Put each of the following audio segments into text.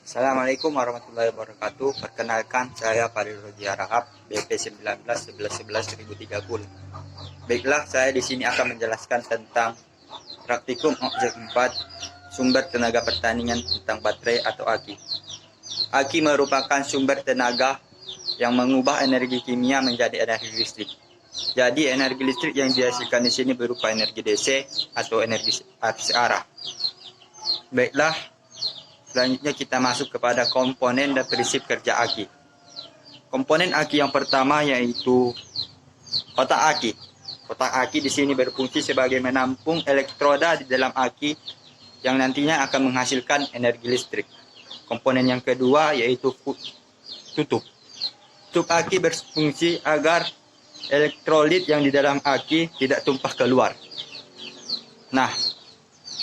Assalamualaikum warahmatullahi wabarakatuh. Perkenalkan, saya Farid Roji Harahap, BP 19 11 11 1030. Baiklah, saya di sini akan menjelaskan tentang praktikum objek 4 sumber tenaga pertanian tentang baterai atau aki. Aki merupakan sumber tenaga yang mengubah energi kimia menjadi energi listrik. Jadi energi listrik yang dihasilkan di sini berupa energi DC atau energi arah. Baiklah, selanjutnya kita masuk kepada komponen dan prinsip kerja aki. Komponen aki yang pertama yaitu kotak aki. Kotak aki di sini berfungsi sebagai menampung elektroda di dalam aki yang nantinya akan menghasilkan energi listrik. Komponen yang kedua yaitu tutup. Tutup aki berfungsi agar elektrolit yang di dalam aki tidak tumpah keluar. Nah,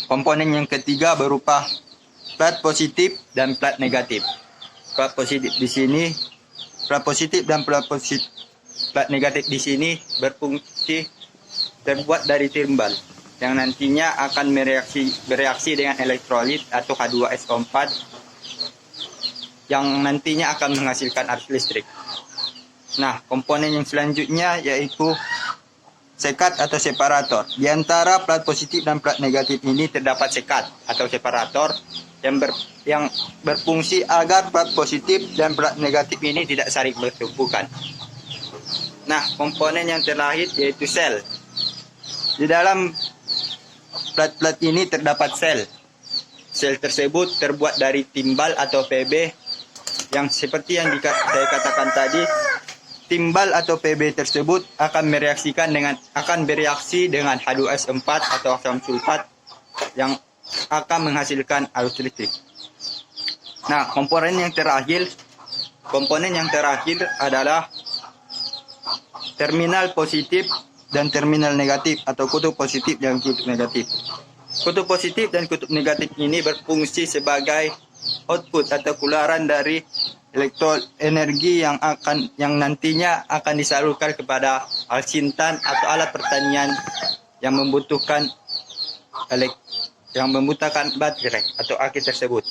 komponen yang ketiga berupa plat positif dan plat negatif. Plat positif di sini, plat positif dan plat negatif di sini berfungsi terbuat dari timbal yang nantinya akan bereaksi dengan elektrolit atau H2SO4 yang nantinya akan menghasilkan arus listrik. Nah, komponen yang selanjutnya yaitu sekat atau separator. Di antara plat positif dan plat negatif ini terdapat sekat atau separator yang berfungsi agar plat positif dan plat negatif ini tidak saling bertumpukan. Nah, komponen yang terakhir yaitu sel. Di dalam plat-plat ini terdapat sel. Sel tersebut terbuat dari timbal atau PB yang seperti yang saya katakan tadi. Timbal atau PB tersebut akan bereaksi dengan H2S4 atau asam sulfat yang akan menghasilkan arus listrik. Nah, komponen yang terakhir adalah terminal positif dan terminal negatif atau kutub positif dan kutub negatif. Kutub positif dan kutub negatif ini berfungsi sebagai output atau keluaran dari energi yang nantinya akan disalurkan kepada alsintan atau alat pertanian yang membutuhkan baterai atau aki tersebut.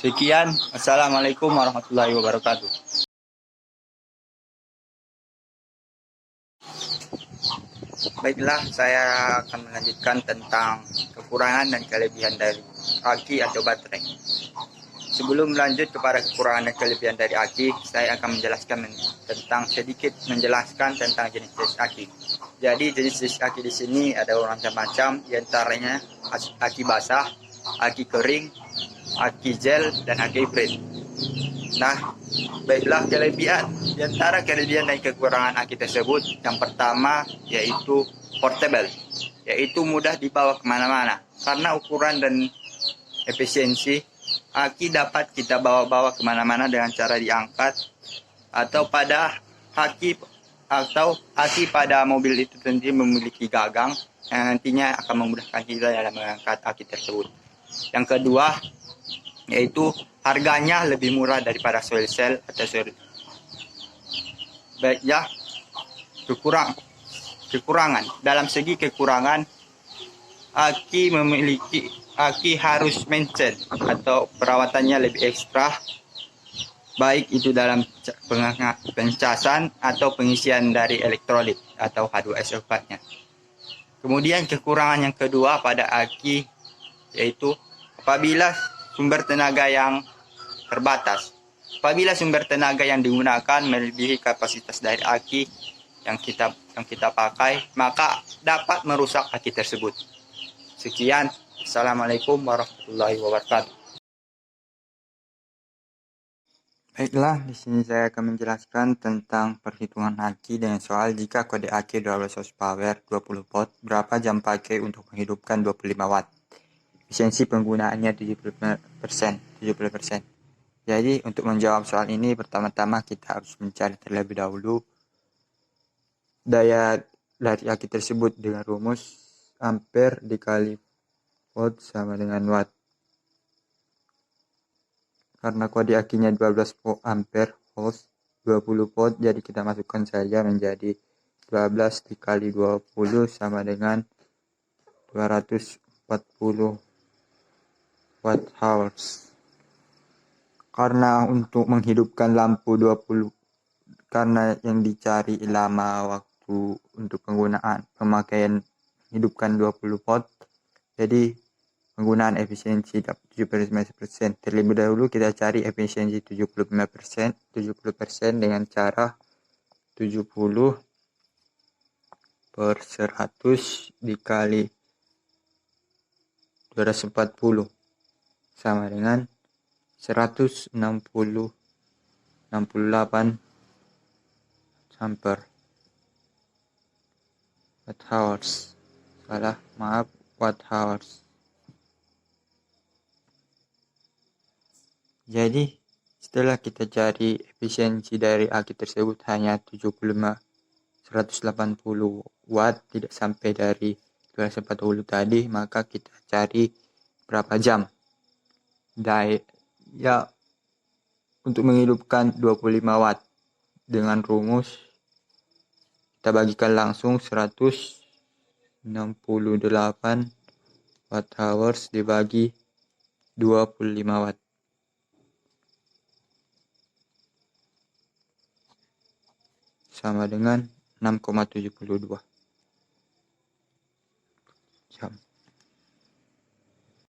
Sekian, assalamualaikum warahmatullahi wabarakatuh. Baiklah, saya akan melanjutkan tentang kekurangan dan kelebihan dari aki atau baterai. Sebelum lanjut kepada kekurangan dan kelebihan dari aki, saya akan sedikit menjelaskan tentang jenis-jenis aki. Jadi jenis-jenis aki di sini ada macam-macam, diantaranya aki basah, aki kering, aki gel, dan aki hybrid. Nah, baiklah kelebihan. Di antara kelebihan dan kekurangan aki tersebut, yang pertama yaitu portable, yaitu mudah dibawa kemana-mana. Karena ukuran dan efisiensi, aki dapat kita bawa-bawa kemana-mana dengan cara diangkat atau aki pada mobil itu sendiri memiliki gagang yang nantinya akan memudahkan kita dalam mengangkat aki tersebut. Yang kedua yaitu harganya lebih murah daripada soil cell atau soil. Baiklah, kekurangan. Dalam segi kekurangan, aki harus maintenance atau perawatannya lebih ekstra, baik itu dalam pencasan atau pengisian dari elektrolit atau H2SO4-nya. Kemudian kekurangan yang kedua pada aki yaitu apabila sumber tenaga yang terbatas. Apabila sumber tenaga yang digunakan melebihi kapasitas dari aki yang kita pakai, maka dapat merusak aki tersebut. Sekian, assalamualaikum warahmatullahi wabarakatuh. Baiklah, di sini saya akan menjelaskan tentang perhitungan aki dengan soal jika kode aki 12 horsepower 20 volt, berapa jam pakai untuk menghidupkan 25 watt. Efisiensi penggunaannya 70%. Jadi untuk menjawab soal ini, pertama-tama kita harus mencari terlebih dahulu daya dari aki tersebut dengan rumus ampere dikali volt sama dengan watt. Karena kode akinya 12 ampere volt 20 volt, jadi kita masukkan saja menjadi 12 dikali 20 sama dengan 240 watt hours. Karena untuk menghidupkan lampu 20, karena yang dicari lama waktu untuk pemakaian hidupkan 20 watt, jadi penggunaan efisiensi 70%. Terlebih dahulu kita cari efisiensi 70% dengan cara 70 per 100 dikali 240 sama dengan 168 ampere watt hours. Watt hours. Jadi setelah kita cari efisiensi dari aki tersebut hanya 180 watt, tidak sampai dari 240 tadi, maka kita cari berapa jam daya untuk menghidupkan 25 watt. Dengan rumus kita bagikan langsung 168 watt hours dibagi 25 watt sama dengan 6,72 jam.